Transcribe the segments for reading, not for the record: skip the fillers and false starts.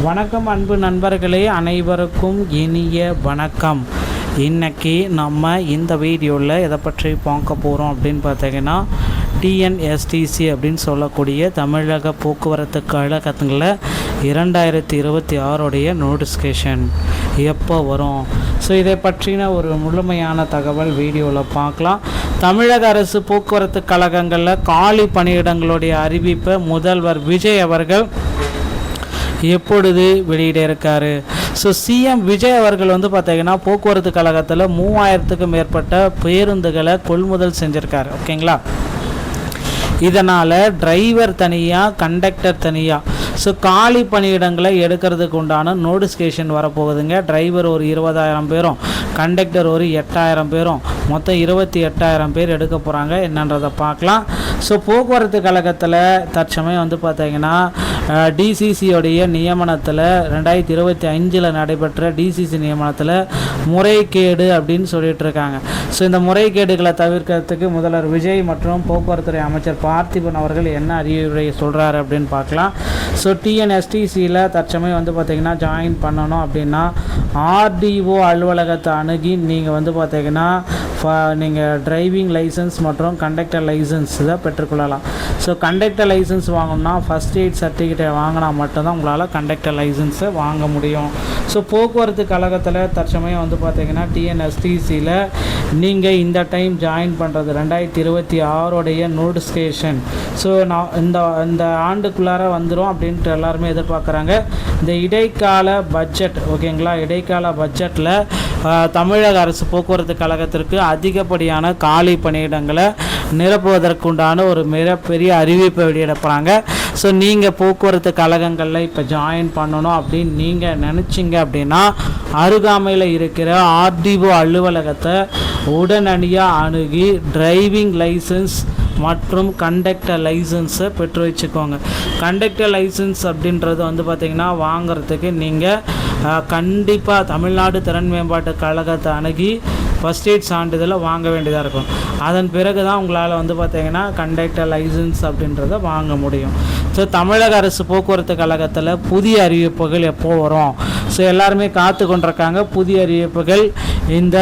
வணக்கம் அன்பு நண்பர்களே, அனைவருக்கும் இனிய வணக்கம். இன்றைக்கி நம்ம இந்த வீடியோவில் எதை பற்றி பார்க்க போகிறோம் அப்படின்னு பார்த்தீங்கன்னா, டிஎன்எஸ்டிசி அப்படின்னு சொல்லக்கூடிய தமிழக போக்குவரத்து கழகத்தில் 2026 நோட்டிஃபிகேஷன் எப்போ வரும், ஸோ இதை பற்றின ஒரு முழுமையான தகவல் வீடியோவில் பார்க்கலாம். தமிழக அரசு போக்குவரத்து கழகங்களில் காலி பணியிடங்களுடைய அறிவிப்பை முதல்வர் விஜய் அவர்கள் எப்பொழுது வெளியிட இருக்காரு. ஸோ சிஎம் விஜய் அவர்கள் பார்த்திங்கன்னா போக்குவரத்து கழகத்தில் 3000க்கும் மேற்பட்ட பேருந்துகளை கொள்முதல் செஞ்சுருக்காரு. ஓகேங்களா, இதனால் டிரைவர் தனியாக, கண்டக்டர் தனியாக, ஸோ காலி பணியிடங்களை எடுக்கிறதுக்கு உண்டான நோட்டிஃபிகேஷன் வரப்போகுதுங்க. டிரைவர் ஒரு 20,000 பேரும், கண்டக்டர் ஒரு 8,000 பேரும், மொத்தம் 28,000 பேர் எடுக்க போகிறாங்க. என்னன்றதை பார்க்கலாம். ஸோ போக்குவரத்து கழகத்தில் தற்சமயம் பார்த்திங்கன்னா டிசிசியோடைய நியமனத்தில் 2025 நடைபெற்ற டிசிசி நியமனத்தில் முறைகேடு அப்படின்னு சொல்லிட்டு இருக்காங்க. ஸோ இந்த முறைகேடுகளை தவிர்க்கிறதுக்கு முதல்வர் விஜய் மற்றும் போக்குவரத்துறை அமைச்சர் பார்த்திபன் அவர்கள் என்ன அறிவுரை சொல்கிறாரு அப்படின்னு பார்க்கலாம். ஸோ டிஎன்எஸ்டிசியில் தற்சமயம் பார்த்திங்கன்னா ஜாயின் பண்ணணும் அப்படின்னா ஆர்டிஓ அலுவலகத்தை அணுகி நீங்கள் பார்த்திங்கன்னா நீங்கள் டிரைவிங் லைசன்ஸ் மற்றும் கண்டக்டர் லைசன்ஸ் தான் பெற்றுக்கொள்ளலாம். ஸோ கண்டக்டர் லைசன்ஸ் வாங்கணும்னா ஃபஸ்ட் எய்ட் சர்டிஃபிகேட் வாங்கினா மட்டும்தான் உங்களால் கண்டக்டர் லைசன்ஸை வாங்க முடியும். ஸோ போக்குவரத்து கழகத்தில் தற்சமயம் பார்த்திங்கன்னா டிஎன்எஸ்டிசியில் நீங்கள் இந்த டைம் ஜாயின் பண்ணுறது 2026 நோட்டிஃபிகேஷன். ஸோ நான் இந்த ஆண்டுக்குள்ளார வந்துடும் அப்படின்ட்டு எல்லாருமே எதிர்பார்க்குறாங்க. இந்த இடைக்கால பட்ஜெட், ஓகேங்களா, இடைக்கால பட்ஜெட்டில் தமிழக அரசு போக்குவரத்து கழகத்திற்கு அதிகப்படியான காலி பணியிடங்களை நிரப்புவதற்குண்டான ஒரு மிகப்பெரிய அறிவிப்பை வெளியிடப்படுறாங்க. ஸோ நீங்கள் போக்குவரத்து கழகங்களில் இப்போ ஜாயின் பண்ணணும் அப்படின்னு நீங்கள் நினச்சிங்க அப்படின்னா அருகாமையில் இருக்கிற ஆர்டிஓ அலுவலகத்தை உடனடியாக அணுகி டிரைவிங் லைசன்ஸ் மற்றும் கண்டக்டர் லைசன்ஸை பெற்று வச்சுக்கோங்க. கண்டக்டர் லைசன்ஸ் அப்படின்றது பார்த்திங்கன்னா வாங்கிறதுக்கு நீங்கள் கண்டிப்பாக தமிழ்நாடு திறன் மேம்பாட்டு கழகத்தை அணுகி ஃபஸ்ட் எய்ட் சான்றிதழை வாங்க வேண்டியதாக இருக்கும். அதன் பிறகு தான் உங்களால் பார்த்திங்கன்னா கண்டக்டர் லைசன்ஸ் அப்படின்றத வாங்க முடியும். ஸோ தமிழக அரசு போக்குவரத்து கழகத்தில் புதிய அறிவிப்புகள் எப்போ வரும், ஸோ எல்லாருமே காத்து கொண்டிருக்காங்க. புதிய அறிவிப்புகள் இந்த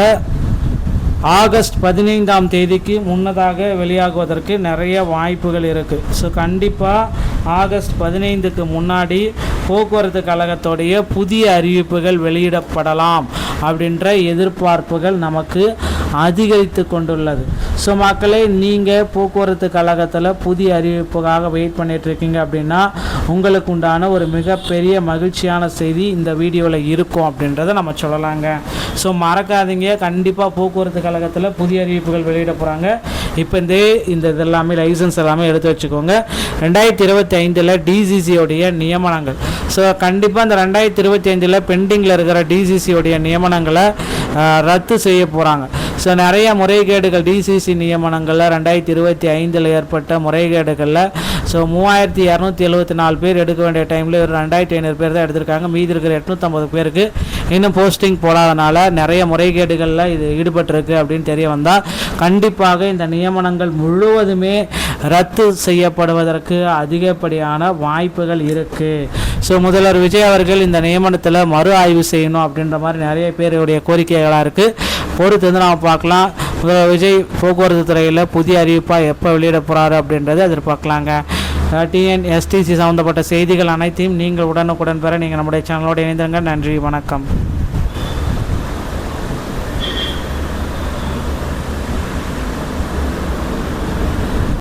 ஆகஸ்ட் 15ஆம் தேதிக்கு முன்னதாக வெளியாகுவதற்கு நிறைய வாய்ப்புகள் இருக்குது. ஸோ கண்டிப்பாக ஆகஸ்ட் 15க்கு முன்னாடி போக்குவரத்து கழகத்துடைய புதிய அறிவிப்புகள் வெளியிடப்படலாம் அப்படின்ற எதிர்பார்ப்புகள் நமக்கு அதிகரித்து கொண்டுள்ளது. ஸோ மக்களே, நீங்கள் போக்குவரத்து கழகத்தில் புதிய அறிவிப்புக்காக வெயிட் பண்ணிகிட்ருக்கீங்க அப்படின்னா உங்களுக்கு உண்டான ஒரு மிகப்பெரிய மகிழ்ச்சியான செய்தி இந்த வீடியோவில் இருக்கும் அப்படின்றத நம்ம சொல்லலாங்க. ஸோ மறக்காதீங்க, கண்டிப்பாக போக்குவரத்து கழகத்தில் புதிய அறிவிப்புகள் வெளியிட போகிறாங்க. இப்போ இந்த இதெல்லாமே லைசன்ஸ் எல்லாமே எடுத்து வச்சுக்கோங்க. 2025 டிசிசியோடைய நியமனங்கள், ஸோ கண்டிப்பாக இந்த 2025 பெண்டிங்கில் இருக்கிற டிசிசியோடைய நியமனங்களை ரத்து செய்ய போகிறாங்க. ஸோ நிறைய முறைகேடுகள் டிசிசி நியமனங்களில் 2025 ஏற்பட்ட முறைகேடுகளில் ஸோ 3274 பேர் எடுக்க வேண்டிய டைமில் ஒரு 2500 பேர் தான் எடுத்திருக்காங்க. மீதி இருக்கிற 850 பேருக்கு இன்னும் போஸ்டிங் போடாதனால நிறைய முறைகேடுகளில் இது ஈடுபட்டிருக்கு அப்படின்னு தெரிய வந்தால் கண்டிப்பாக இந்த நியமனங்கள் முழுவதுமே ரத்து செய்யப்படுவதற்கு அதிகப்படியான வாய்ப்புகள் இருக்குது. ஸோ முதல்வர் விஜய் அவர்கள் இந்த நியமனத்தில் மறு ஆய்வு செய்யணும் அப்படின்ற மாதிரி நிறைய பேருடைய கோரிக்கைகளாக இருக்குது. பொறுத்து நாம் பார்க்கலாம். முதல்வர் விஜய் போக்குவரத்து துறையில் புதிய அறிவிப்பாக எப்போ வெளியிட போகிறாரு அப்படின்றத எதிர்பார்க்கலாங்க. டிஎன்எஸ்டிசி சம்மந்தப்பட்ட செய்திகள் அனைத்தையும் நீங்கள் உடனுக்குடன் பெற நீங்கள் நம்முடைய சேனலோடு இணைந்திருங்க. நன்றி, வணக்கம்.